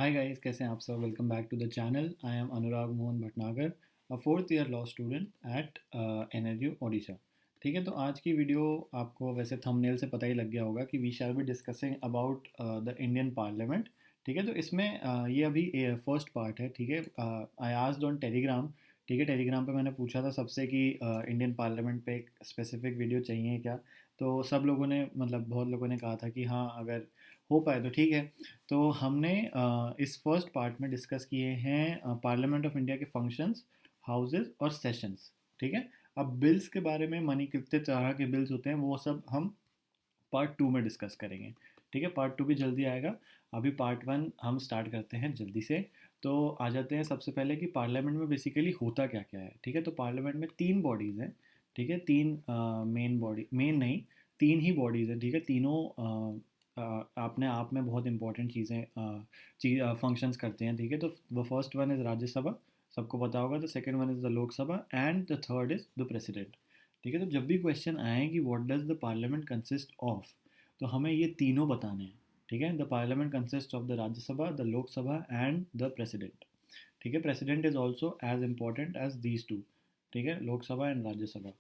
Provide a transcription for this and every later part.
Hi guys, कैसे हैं आप सब। Welcome back to the channel. I am Anurag Mohan Bhatnagar, a fourth year law student at NLU Odisha. ठीक है, तो आज की वीडियो आपको वैसे थंबनेल से पता ही लग गया होगा कि we shall be discussing about the Indian parliament. ठीक है, तो इसमें ये अभी फर्स्ट पार्ट है। ठीक है, आई आस्क्ड ऑन टेलीग्राम। ठीक है, टेलीग्राम पे मैंने पूछा था सबसे कि इंडियन पार्लियामेंट पे एक स्पेसिफिक वीडियो चाहिए क्या। तो सब लोगों ने मतलब बहुत लोगों ने कहा था कि हाँ, अगर हो पाए तो ठीक है। तो हमने इस फर्स्ट पार्ट में डिस्कस किए हैं पार्लियामेंट ऑफ इंडिया के फंक्शंस, हाउसेस और सेशंस। ठीक है, अब बिल्स के बारे में मनी कितने तरह के बिल्स होते हैं वो सब हम पार्ट टू में डिस्कस करेंगे। ठीक है, पार्ट टू भी जल्दी आएगा। अभी पार्ट वन हम स्टार्ट करते हैं जल्दी से। तो आ जाते हैं सबसे पहले कि पार्लियामेंट में बेसिकली होता क्या क्या है। ठीक है, तो पार्लियामेंट में तीन बॉडीज़ हैं। ठीक है, तीन मेन बॉडी, मेन नहीं, तीन ही बॉडीज़ हैं। ठीक है, तीनों अपने आप में बहुत इंपॉर्टेंट फंक्शंस करते हैं। ठीक है, तो the first one is Rajya Sabha, सबको पता होगा। The second one is the Lok Sabha and the third is the president. ठीक है, तो जब भी क्वेश्चन आए कि what does the parliament consist of, तो हमें ये तीनों बताने हैं। ठीक है, the parliament consist of the Rajya Sabha, the Lok Sabha and the president. ठीक है, president is also as important as these two. ठीक है, लोकसभा एंड राज्यसभा।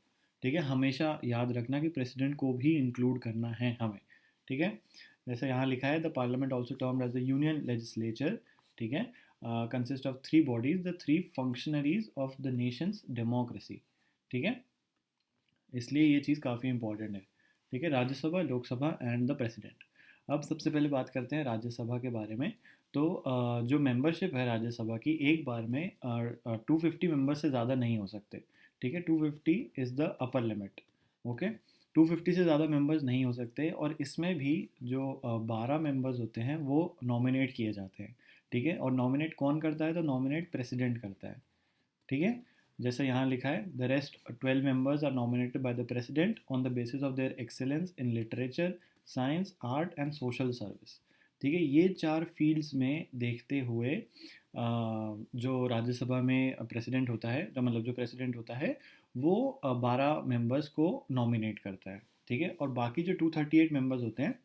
ठीक है, हमेशा याद रखना कि प्रेसिडेंट को भी इंक्लूड करना है हमें। ठीक है, जैसे यहाँ लिखा है, the parliament also termed as the union legislature. ठीक है, consist of three bodies, the three functionaries of the nation's democracy. ठीक है, इसलिए ये चीज़ काफ़ी इंपॉर्टेंट है। ठीक है, Rajya Sabha, Lok Sabha and the president. अब सबसे पहले बात करते हैं राज्यसभा के बारे में। तो जो मेंबरशिप है राज्यसभा की, एक बार में 250 मेंबर से ज़्यादा नहीं हो सकते। ठीक है, 250 is the upper limit. Okay, 250 से ज़्यादा मेंबर्स नहीं हो सकते, और इसमें भी जो 12 मेंबर्स होते हैं वो नॉमिनेट किए जाते हैं। ठीक है, और नॉमिनेट कौन करता है, तो नॉमिनेट प्रेसिडेंट करता है। ठीक है, जैसे यहाँ लिखा है, the rest 12 members are nominated by the president on the basis of their excellence in literature, science, art and social service. ठीक है, ये चार फील्ड्स में देखते हुए जो राज्यसभा में प्रेसिडेंट होता है, तो मतलब जो प्रेसिडेंट होता है वो 12 मेंबर्स को नॉमिनेट करता है। ठीक है, और बाकी जो 238 मेंबर्स होते हैं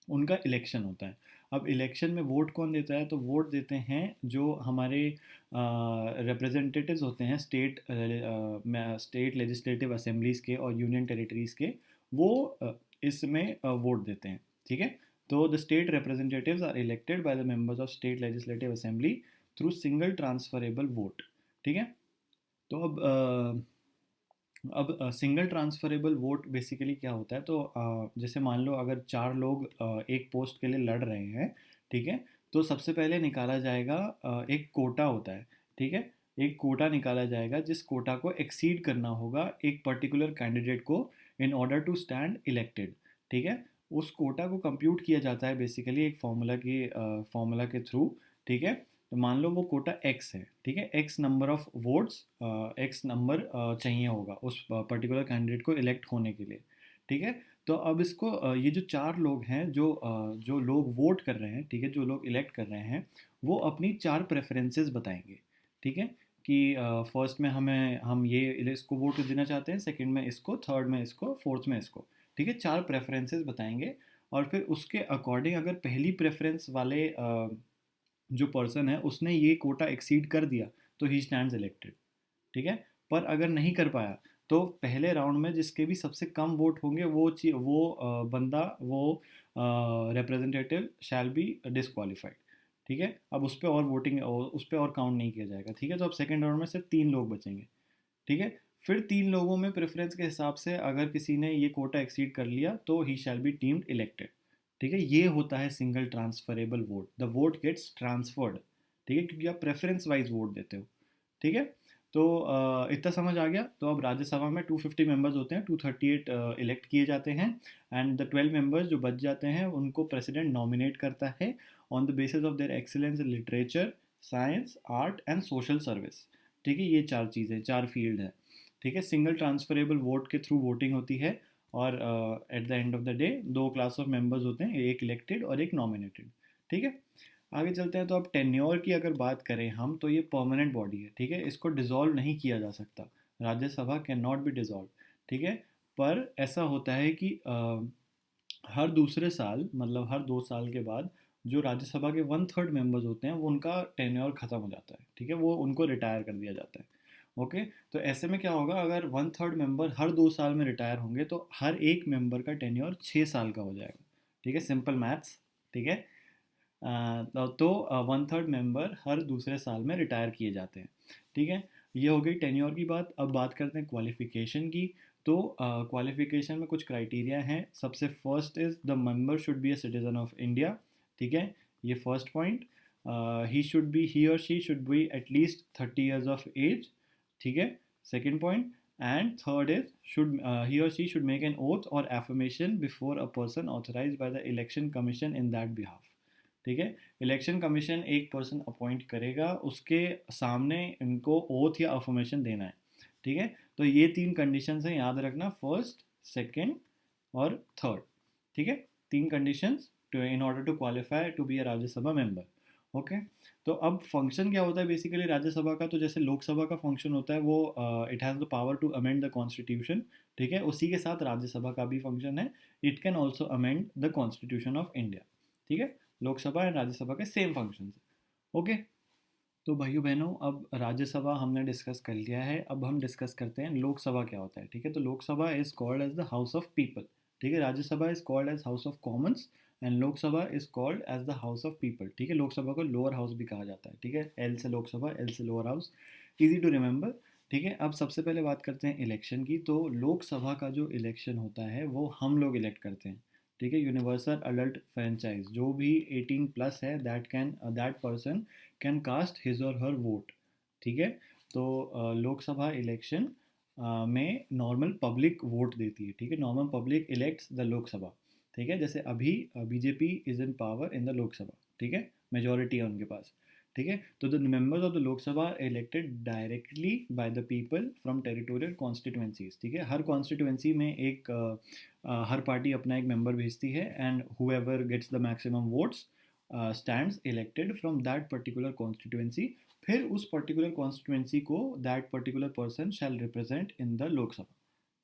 उनका इलेक्शन होता है। अब इलेक्शन में वोट कौन देता है, तो वोट देते हैं जो हमारे रिप्रेजेंटेटिव्स होते हैं स्टेट लेजिस्लेटिव असेंबलीज़ के और यूनियन टेरिटरीज़ के। वो इसमें वोट देते हैं। ठीक है, तो the state representatives are elected by the members of state legislative assembly through single transferable vote. ठीक है, तो अब सिंगल ट्रांसफरेबल वोट बेसिकली क्या होता है, तो जैसे मान लो अगर चार लोग एक पोस्ट के लिए लड़ रहे हैं। ठीक है, तो सबसे पहले निकाला जाएगा, एक कोटा होता है। ठीक है, एक कोटा निकाला जाएगा जिस कोटा को एक्सीड करना होगा एक पर्टिकुलर कैंडिडेट को in order to stand elected. ठीक है, उस कोटा को कंप्यूट किया जाता है बेसिकली एक फॉर्मूला के थ्रू। ठीक है, तो मान लो वो कोटा एक्स है। ठीक है, x number of votes, x number चाहिए होगा उस पर्टिकुलर कैंडिडेट को इलेक्ट होने के लिए। ठीक है, तो अब इसको ये जो चार लोग हैं, जो लोग वोट कर रहे हैं, ठीक है, जो लोग इलेक्ट कर रहे हैं, वो अपनी चार प्रेफरेंसेस बताएंगे। ठीक है, कि फर्स्ट में हम ये इसको वोट देना चाहते हैं, सेकंड में इसको, थर्ड में इसको, फोर्थ में इसको। ठीक है, चार प्रेफरेंसेस बताएंगे, और फिर उसके अकॉर्डिंग अगर पहली प्रेफरेंस वाले जो पर्सन है उसने ये कोटा एक्सीड कर दिया तो ही स्टैंड्स इलेक्टेड। ठीक है, पर अगर नहीं कर पाया तो पहले राउंड में जिसके भी सबसे कम वोट होंगे बंदा, वो रिप्रेजेंटेटिव शैल बी डिसक्वालीफाइड। ठीक है, अब उस पर और काउंट नहीं किया जाएगा। ठीक है, तो अब सेकेंड राउंड में सिर्फ तीन लोग बचेंगे। ठीक है, फिर तीन लोगों में प्रेफरेंस के हिसाब से अगर किसी ने ये कोटा एक्सीड कर लिया तो he shall be deemed elected. ठीक है, ये होता है single transferable vote, the vote gets transferred. ठीक है, क्योंकि आप प्रेफरेंस वाइज वोट देते हो। ठीक है, तो इतना समझ आ गया। तो अब राज्यसभा में 250 मेंबर्स होते हैं, 238 इलेक्ट किए जाते हैं, एंड द 12 मेंबर्स जो बच जाते हैं उनको प्रेसिडेंट नॉमिनेट करता है on the basis of there excellence in literature, science, art and social service. ठीक है, ये चार चीज़ें, चार फील्ड है। ठीक है, सिंगल ट्रांसफरेबल वोट के थ्रू वोटिंग होती है, और at the end of the day दो क्लास ऑफ मेंबर्स होते हैं, एक इलेक्टेड और एक नॉमिनेटेड। ठीक है, आगे चलते हैं। तो अब टेन्योर की अगर बात करें हम, तो ये परमानेंट बॉडी है। ठीक है, इसको डिसॉल्व नहीं किया जा सकता, Rajya Sabha can not be dissolve. ठीक है, पर ऐसा होता है कि हर दूसरे साल, मतलब हर 2 साल के बाद जो राज्यसभा के 1/3 मेंबर्स होते हैं वो उनका टेन्योर ख़त्म हो जाता है, ठीक है, वो उनको रिटायर कर दिया जाता है। ओके, तो ऐसे में क्या होगा, अगर 1/3 मेंबर हर 2 साल में रिटायर होंगे तो हर एक मेंबर का टेन्योर 6 साल का हो जाएगा। ठीक है, सिंपल मैथ्स। ठीक है, तो 1/3 मेंबर हर दूसरे साल में रिटायर किए जाते हैं। ठीक है, ये हो गई टेन्योर की बात। अब बात करते हैं क्वालिफिकेशन की। तो क्वालिफिकेशन में कुछ क्राइटेरिया हैं। सबसे first is the member should be a citizen of India. ठीक है, ये फर्स्ट पॉइंट। ही और she should be at least 30 years of age. ठीक है, second point. And third is should he और she should make an oath और affirmation before a person authorise by the election commission in that behalf. ठीक है, election commission एक person appoint करेगा, उसके सामने इनको ओथ या अफर्मेशन देना है। ठीक है, तो ये 3 कंडीशंस हैं, याद रखना, फर्स्ट, सेकंड और थर्ड। ठीक है, 3 conditions to in order to qualify to be a Rajya Sabha member. Okay, तो अब फंक्शन क्या होता है बेसिकली राज्यसभा का, तो जैसे लोकसभा का फंक्शन होता है वो it has the power to amend the constitution. ठीक है, उसी के साथ राज्यसभा का भी फंक्शन है, it can also amend the constitution of India. ठीक है, लोकसभा एंड राज्यसभा के सेम फंक्शन है। ओके, तो भाइयों बहनों, अब राज्यसभा हमने डिस्कस कर लिया है, अब हम डिस्कस करते हैं लोकसभा क्या होता है। ठीक है, तो Lok Sabha is called as the house of people. ठीक है, Rajya Sabha is called as house of commons and Lok Sabha is called as the house of people. ठीक है, लोकसभा को लोअर हाउस भी कहा जाता है। ठीक है, एल से लोकसभा, एल से lower house, easy to remember. ठीक है, अब सबसे पहले बात करते हैं इलेक्शन की। तो लोकसभा का जो इलेक्शन होता है वो हम लोग इलेक्ट करते हैं। ठीक है, यूनिवर्सल अडल्ट फ्रेंचाइज, जो भी 18+ है, that person can cast his or her vote. ठीक है, तो लोकसभा इलेक्शन में नॉर्मल पब्लिक वोट देती है। ठीक है, normal public elects the Lok Sabha. ठीक है, जैसे अभी BJP is in power in the Lok Sabha. ठीक है, मेजोरिटी है उनके पास। ठीक है, तो the members of the Lok Sabha elected directly by the people from territorial constituencies. ठीक है, हर कॉन्स्टिट्यूएंसी में हर पार्टी अपना एक मेंबर भेजती है and whoever gets the maximum votes stands elected from that particular constituency. फिर उस पर्टिकुलर कॉन्स्टिट्यूएंसी को that particular person shall represent in the Lok Sabha.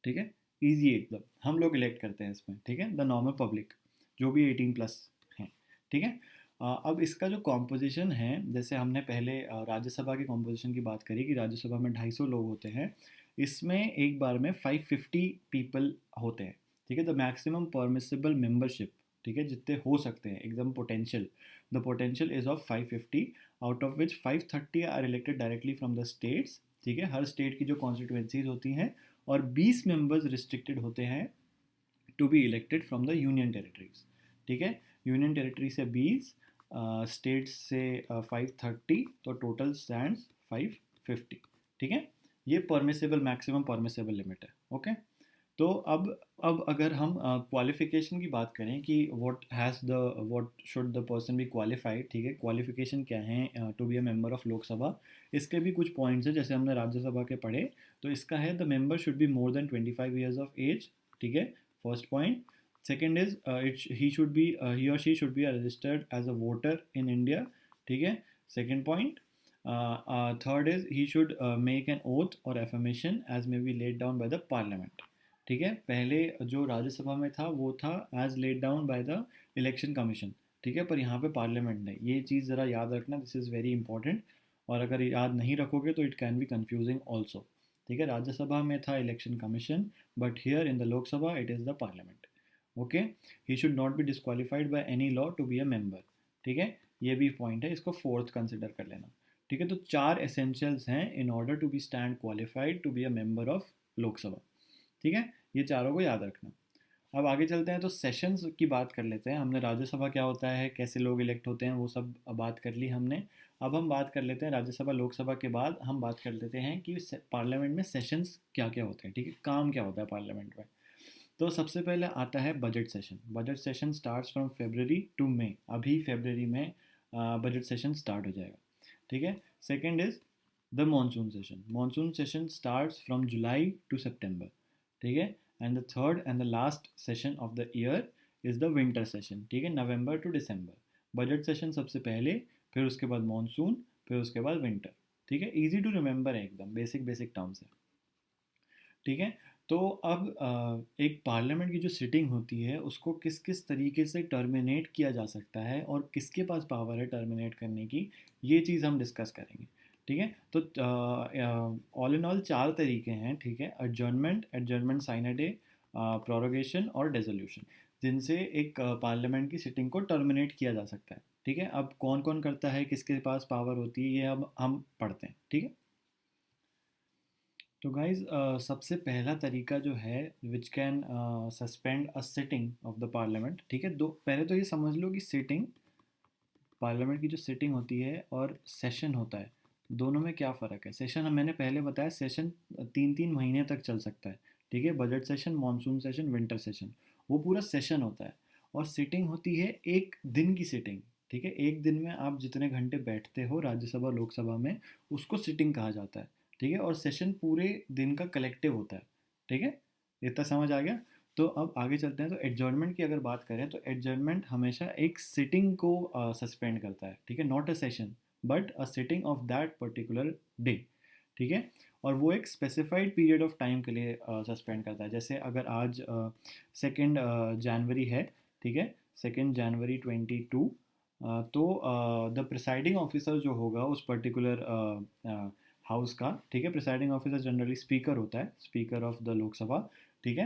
ठीक है, ईजी एकदम, हम लोग इलेक्ट करते हैं इसमें। ठीक है, द नॉर्मल पब्लिक जो भी 18+ हैं। ठीक है, अब इसका जो कॉम्पोजिशन है, जैसे हमने पहले राज्यसभा की कॉम्पोजिशन की बात करी कि राज्यसभा में 250 लोग होते हैं, इसमें एक बार में 550 पीपल होते हैं। ठीक है, द मैक्सिमम परमिसिबल मेंबरशिप, ठीक है, जितने हो सकते हैं एकदम potential, the potential is of 550, out of which 530 are elected directly from the states. ठीक है, हर स्टेट की जो कॉन्स्टिट्यूएंसीज होती हैं, और 20 मेंबर्स रिस्ट्रिक्टेड होते हैं to be elected from the union territories. ठीक है, यूनियन टेरिटरी से 20, स्टेट्स से 530, तो टोटल स्टैंड्स 550। ठीक है, ये परमिसेबल मैक्सिमम परमिसेबल लिमिट है। ओके, तो अब अगर हम क्वालिफिकेशन की बात करें कि what should the person be qualified. ठीक है, क्वालिफिकेशन क्या है to be a member of Lok Sabha, इसके भी कुछ पॉइंट्स हैं जैसे हमने राज्यसभा के पढ़े। तो इसका है the member should be more than 25 years of age. ठीक है, first point. Second is he और she should be registered as a voter in India. ठीक है, second point. Third is he should make an oath और affirmation as may be laid down by the parliament. ठीक है, पहले जो राज्यसभा में था वो था as laid down by the election commission. ठीक है, पर यहाँ पे पार्लियामेंट नहीं, ये चीज़ ज़रा याद रखना, दिस इज़ वेरी इंपॉर्टेंट। और अगर याद नहीं रखोगे तो it can be confusing also. ठीक है, राज्यसभा में था election commission, but here in the Lok Sabha it is the parliament. Okay, he should not be disqualified by any law to be a member. ठीक है, ये भी पॉइंट है, इसको फोर्थ कंसिडर कर लेना। ठीक है, तो 4 एसेंशियल्स हैं in order to be stand qualified to be a member of Lok Sabha. ठीक है, ये चारों को याद रखना। अब आगे चलते हैं, तो सेशंस की बात कर लेते हैं। हमने राज्यसभा क्या होता है, कैसे लोग इलेक्ट होते हैं, वो सब बात कर ली हमने। अब हम बात कर लेते हैं राज्यसभा लोकसभा के बाद हम बात कर लेते हैं कि पार्लियामेंट में सेशंस क्या क्या होते हैं। ठीक है, काम क्या होता है पार्लियामेंट में। तो सबसे पहले आता है budget session. Budget session starts from February to May. अभी फरवरी में बजट सेशन स्टार्ट हो जाएगा। ठीक है, second is the monsoon session. Monsoon session starts from July to September. ठीक है, and the third and the last session of the year is the winter session. ठीक है, November to December. Budget session सबसे पहले, फिर उसके बाद monsoon, फिर उसके बाद विंटर। ठीक है, इजी टू रिमेंबर है एकदम, बेसिक बेसिक टर्म्स है। ठीक है, तो अब एक पार्लियामेंट की जो सिटिंग होती है उसको किस किस तरीके से टर्मिनेट किया जा सकता है और किसके पास पावर है टर्मिनेट करने की, ये चीज़ हम डिस्कस करेंगे। ठीक है, तो ऑल इन ऑल चार तरीके हैं। ठीक है, adjournment, adjournment sine die, prorogation और डेजोल्यूशन, जिनसे एक पार्लियामेंट की सिटिंग को टर्मिनेट किया जा सकता है। ठीक है, अब कौन कौन करता है, किसके पास पावर होती है, ये अब हम पढ़ते हैं। ठीक है, तो गाइज सबसे पहला तरीका जो है which can suspend a sitting of the parliament. ठीक है, दो पहले तो ये समझ लो कि सिटिंग, पार्लियामेंट की जो सिटिंग होती है और सेशन होता है, दोनों में क्या फ़र्क है। सेशन मैंने पहले बताया, सेशन 3-3 महीने तक चल सकता है। ठीक है, budget session, monsoon session, winter session, वो पूरा सेशन होता है। और सिटिंग होती है एक दिन की सिटिंग। ठीक है, एक दिन में आप जितने घंटे बैठते हो राज्यसभा लोकसभा में, उसको सिटिंग कहा जाता है। ठीक है, और सेशन पूरे दिन का कलेक्टिव होता है। ठीक है, इतना समझ आ गया। तो अब आगे चलते हैं। तो एडजर्नमेंट की अगर बात करें तो एडजर्नमेंट हमेशा एक सिटिंग को सस्पेंड करता है। ठीक है, not a session but a sitting of that particular day. ठीक है, और वो एक स्पेसिफाइड पीरियड ऑफ टाइम के लिए सस्पेंड करता है। जैसे अगर आज 2 जनवरी है, ठीक है, 2 जनवरी 2022, तो द प्रिसाइडिंग ऑफिसर जो होगा उस पर्टिकुलर हाउस का, ठीक है, प्रिसाइडिंग ऑफिसर जनरली स्पीकर होता है, स्पीकर ऑफ द लोकसभा। ठीक है,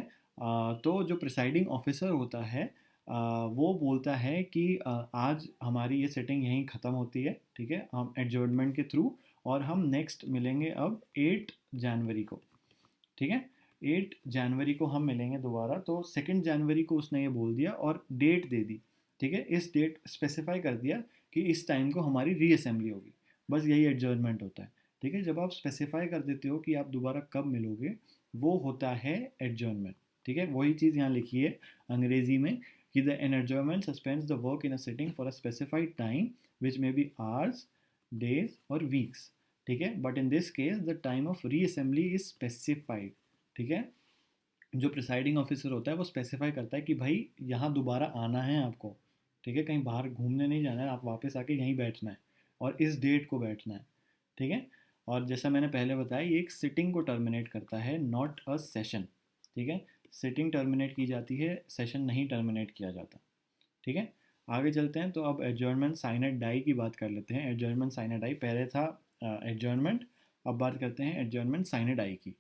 तो जो प्रिसाइडिंग ऑफिसर होता है वो बोलता है कि आज हमारी ये सिटिंग यहीं ख़त्म होती है। ठीक है, हम एडजर्नमेंट के थ्रू, और हम नेक्स्ट मिलेंगे अब 8 जनवरी को। ठीक है, 8 जनवरी को हम मिलेंगे दोबारा। तो 2 जनवरी को उसने ये बोल दिया और डेट दे दी। ठीक है, इस डेट स्पेसिफाई कर दिया कि इस टाइम को हमारी रीअसेंबली होगी। बस यही एडजर्नमेंट होता है। ठीक है, जब आप स्पेसिफाई कर देते हो कि आप दोबारा कब मिलोगे, वो होता है एडजर्नमेंट। ठीक है, वही चीज़ यहाँ लिखी है अंग्रेजी में कि the an adjournment suspends the work in a sitting for a specified time which may be hours, days or weeks. ठीक है, but in this case the time of reassembly is specified. ठीक है, जो प्रिसाइडिंग ऑफिसर होता है वो specify करता है कि भाई यहाँ दोबारा आना है आपको। ठीक है, कहीं बाहर घूमने नहीं जाना है, आप वापस आके यहीं बैठना है और इस डेट को बैठना है। ठीक है, और जैसा मैंने पहले बताया, ये एक सिटिंग को टर्मिनेट करता है, नॉट अ सेशन। ठीक है, सिटिंग टर्मिनेट की जाती है, सेशन नहीं टर्मिनेट किया जाता। ठीक है, आगे चलते हैं। तो अब एडजर्नमेंट साइनेट डाई की बात कर लेते हैं। एडजर्नमेंट साइनेट डाई पहले था एडजर्नमेंट, अब बात करते हैं एडजर्नमेंट साइनेट डाई की।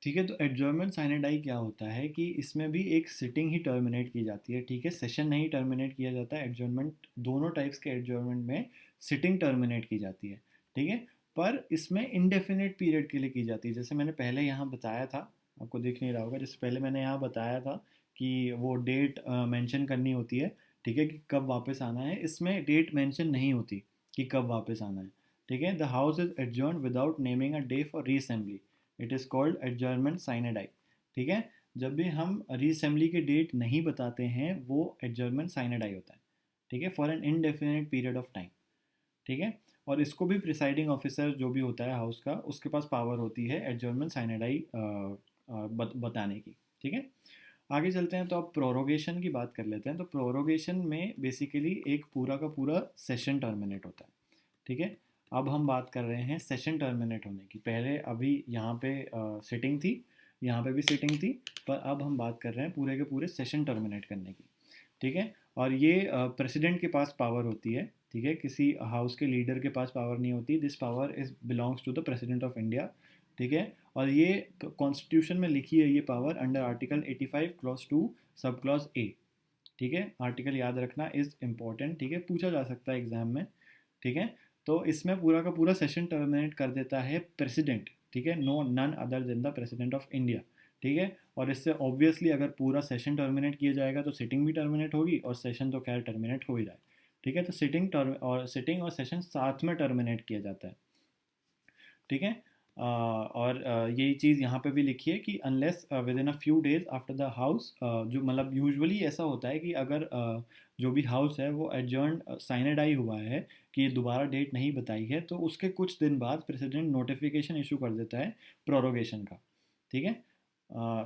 ठीक है, तो एडजर्नमेंट साइनेडाई क्या होता है कि इसमें भी एक सिटिंग ही टर्मिनेट की जाती है। ठीक है, सेशन नहीं टर्मिनेट किया जाता है। एडजर्नमेंट, दोनों टाइप्स के एडजर्नमेंट में सिटिंग टर्मिनेट की जाती है। ठीक है, पर इसमें इंडेफिनिट पीरियड के लिए की जाती है। जैसे मैंने पहले यहाँ बताया था, आपको दिख नहीं रहा होगा, जैसे पहले मैंने यहाँ बताया था कि वो डेट मेंशन करनी होती है। ठीक है, कि कब वापस आना है, इसमें डेट मेंशन नहीं होती कि कब वापस आना है। ठीक है, the house is adjourn without naming a day for reassembly, it is called adjournment sine die. ठीक है, जब भी हम रीअसेंबली की डेट नहीं बताते हैं वो एडजर्नमेंट साइनेडाई होता है। ठीक है, for an indefinite period of time. ठीक है, और इसको भी प्रिसाइडिंग ऑफिसर जो भी होता है हाउस का, उसके पास पावर होती है एडजर्नमेंट साइनेडाई बताने की। ठीक है, आगे चलते हैं। तो अब प्रोरोगेशन की बात कर लेते हैं। तो प्रोरोगेशन में बेसिकली एक पूरा का पूरा सेशन टर्मिनेट होता है। ठीक है, अब हम बात कर रहे हैं सेशन टर्मिनेट होने की। पहले अभी यहाँ पे सिटिंग थी, यहाँ पे भी सिटिंग थी, पर अब हम बात कर रहे हैं पूरे के पूरे सेशन टर्मिनेट करने की। ठीक है, और ये प्रेसिडेंट के पास पावर होती है। ठीक है, किसी हाउस के लीडर के पास पावर नहीं होती। This power is belongs to the president of India. ठीक है, और ये कॉन्स्टिट्यूशन में लिखी है ये power under article 85 clause 2 sub clause A. ठीक है, आर्टिकल याद रखना इज इम्पॉर्टेंट। ठीक है, पूछा जा सकता है एग्जाम में। ठीक है, तो इसमें पूरा का पूरा सेशन टर्मिनेट कर देता है प्रेसिडेंट। ठीक है, no none other than the president of India. ठीक है, और इससे ऑब्वियसली अगर पूरा सेशन टर्मिनेट किया जाएगा तो सिटिंग भी टर्मिनेट होगी, और सेशन तो खैर टर्मिनेट हो ही रहा है। ठीक है, तो सिटिंग और सेशन साथ में टर्मिनेट किया जाता है। ठीक है, और यही चीज़ यहाँ पे भी लिखी है कि unless with in a few days after the house, जो मतलब यूजुअली ऐसा होता है कि अगर जो भी हाउस है वो एडजर्न साइनेडाई हुआ है कि दोबारा डेट नहीं बताई है, तो उसके कुछ दिन बाद प्रेसिडेंट नोटिफिकेशन इशू कर देता है प्रोरोगेशन का। ठीक है,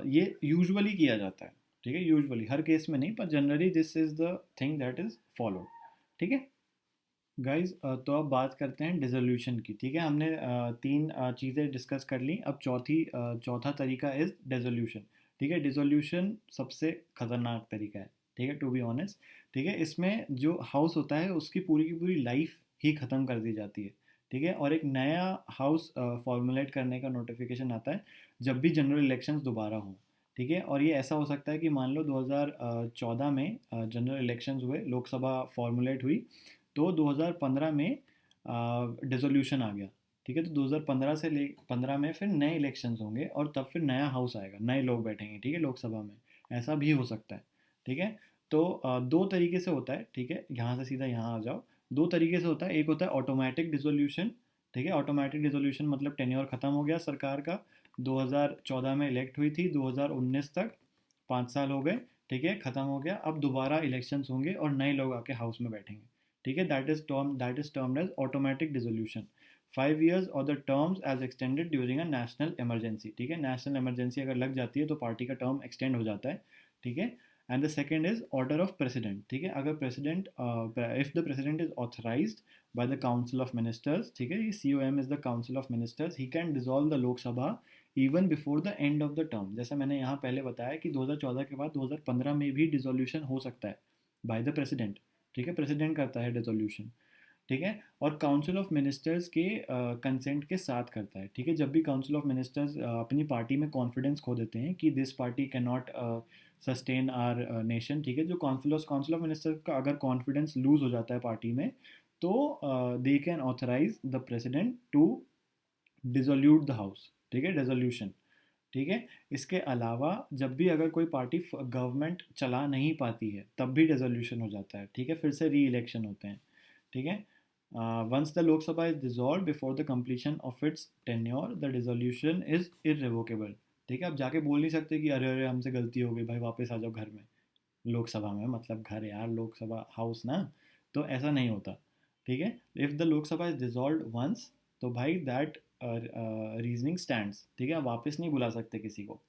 ये यूजुअली किया जाता है। ठीक है, यूजुअली, हर केस में नहीं, पर generally this is the thing that is followed. ठीक है, गाइस तो अब बात करते हैं डिसोल्यूशन की। ठीक है, हमने तीन चीज़ें डिस्कस कर ली। अब चौथा तरीका इज़ डिसोल्यूशन। ठीक है, डिसोल्यूशन सबसे खतरनाक तरीका है। ठीक है, टू बी ऑनेस्ट। ठीक है, इसमें जो हाउस होता है उसकी पूरी की पूरी लाइफ ही ख़त्म कर दी जाती है। ठीक है, और एक नया हाउस फॉर्मुलेट करने का नोटिफिकेशन आता है जब भी जनरल इलेक्शंस दोबारा हों। ठीक है, और ये ऐसा हो सकता है कि मान लो 2014 में जनरल इलेक्शंस हुए, लोकसभा फॉर्मुलेट हुई, तो 2015 में डिसोल्यूशन आ गया। ठीक है, तो 2015 से ले 15 में फिर नए इलेक्शंस होंगे और तब फिर नया हाउस आएगा, नए लोग बैठेंगे। ठीक है, लोकसभा में ऐसा भी हो सकता है। ठीक है, तो दो तरीके से होता है। ठीक है, यहाँ से सीधा यहाँ आ जाओ। दो तरीके से होता है, एक होता है ऑटोमेटिक डिसोल्यूशन। ठीक है, ऑटोमेटिक डिसोल्यूशन मतलब टेन्योर ख़त्म हो गया सरकार का, 2014 में इलेक्ट हुई थी, 2019 तक 5 साल हो गए। ठीक है, ख़त्म हो गया, अब दोबारा इलेक्शंस होंगे और नए लोग आके हाउस में बैठेंगे। ठीक है, that is termed as automatic dissolution. 5 years और the terms as extended during a national emergency. ठीक है, नेशनल इमरजेंसी अगर लग जाती है तो पार्टी का टर्म एक्सटेंड हो जाता है। ठीक है, and the second is order of president. ठीक है, अगर president if the president is authorised by the council of ministers. ठीक है, COM is the council of ministers, he can dissolve the Lok Sabha even before the end of the term. जैसे मैंने यहाँ पहले बताया कि 2014 के बाद 2015 में भी डिसोल्यूशन हो सकता है बाय द प्रेसिडेंट। ठीक है, प्रेसिडेंट करता है डिसोल्यूशन। ठीक है, और काउंसिल ऑफ मिनिस्टर्स के कंसेंट के साथ करता है। ठीक है, जब भी काउंसिल ऑफ मिनिस्टर्स अपनी पार्टी में कॉन्फिडेंस खो देते हैं कि this party can not sustain our nation. ठीक है, जो काउंसिल ऑफ मिनिस्टर्स का अगर कॉन्फिडेंस लूज हो जाता है पार्टी में, तो they can authorise the president to dissolute the house. ठीक है, डिसोल्यूशन। ठीक है, इसके अलावा जब भी अगर कोई पार्टी गवर्नमेंट चला नहीं पाती है तब भी डिसोल्यूशन हो जाता है। ठीक है, फिर से री इलेक्शन होते हैं। ठीक है, once the Lok Sabha is dissolve before the completion of its tenure the dissolution is irrevocable. ठीक है, आप जाके बोल नहीं सकते कि अरे अरे हमसे गलती हो गई भाई, वापस आ जाओ घर में। लोकसभा में मतलब घर यार, लोकसभा हाउस ना। तो ऐसा नहीं होता। ठीक है, if the Lok Sabha is dissolve once, तो भाई दैट रीजनिंग स्टैंड्स। ठीक है, आप वापस नहीं बुला सकते किसी को।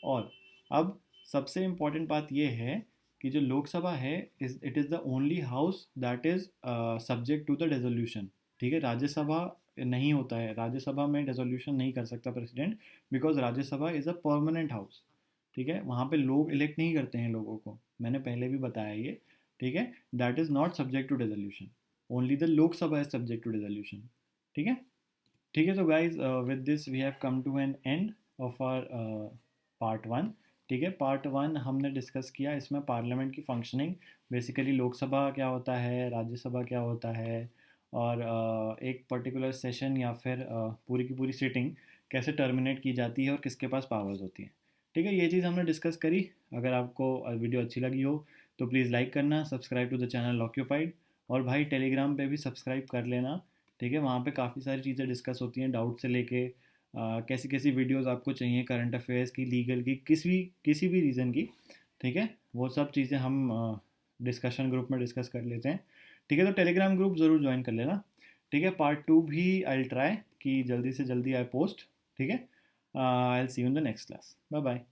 और अब सबसे इम्पॉर्टेंट बात यह है कि जो लोकसभा है, it is the only house that is subject to the resolution. ठीक है, राज्यसभा नहीं होता है, राज्यसभा में रेजोल्यूशन नहीं कर सकता president, because Rajya Sabha is a permanent house. ठीक है, वहाँ पे लोग इलेक्ट नहीं करते हैं लोगों को, मैंने पहले भी बताया ये। ठीक है, that is not subject to resolution, only the Lok Sabha is subject to resolution. ठीक है। ठीक है, तो guys with this we have come to an end of our part 1। ठीक है, पार्ट 1 हमने डिस्कस किया, इसमें पार्लियामेंट की फंक्शनिंग, बेसिकली लोकसभा क्या होता है, राज्यसभा क्या होता है, और एक पर्टिकुलर सेशन या फिर पूरी की पूरी सिटिंग कैसे टर्मिनेट की जाती है और किसके पास पावर्स होती हैं। ठीक है, ये चीज़ हमने डिस्कस करी। अगर आपको वीडियो अच्छी लगी हो तो प्लीज़ लाइक करना, subscribe to the channel occupied, और भाई टेलीग्राम पे भी सब्सक्राइब कर लेना। ठीक है, वहाँ पे काफ़ी सारी चीज़ें डिस्कस होती हैं, डाउट से लेके कैसी कैसी वीडियोस आपको चाहिए, करंट अफेयर्स की, लीगल की, किसी भी रीज़न की। ठीक है, वो सब चीज़ें हम डिस्कशन ग्रुप में डिस्कस कर लेते हैं। ठीक है, तो टेलीग्राम ग्रुप ज़रूर ज्वाइन कर लेना। ठीक है, पार्ट 2 भी आई ट्राई कि जल्दी से जल्दी आई पोस्ट। ठीक है, I will see you in the next class. Bye bye.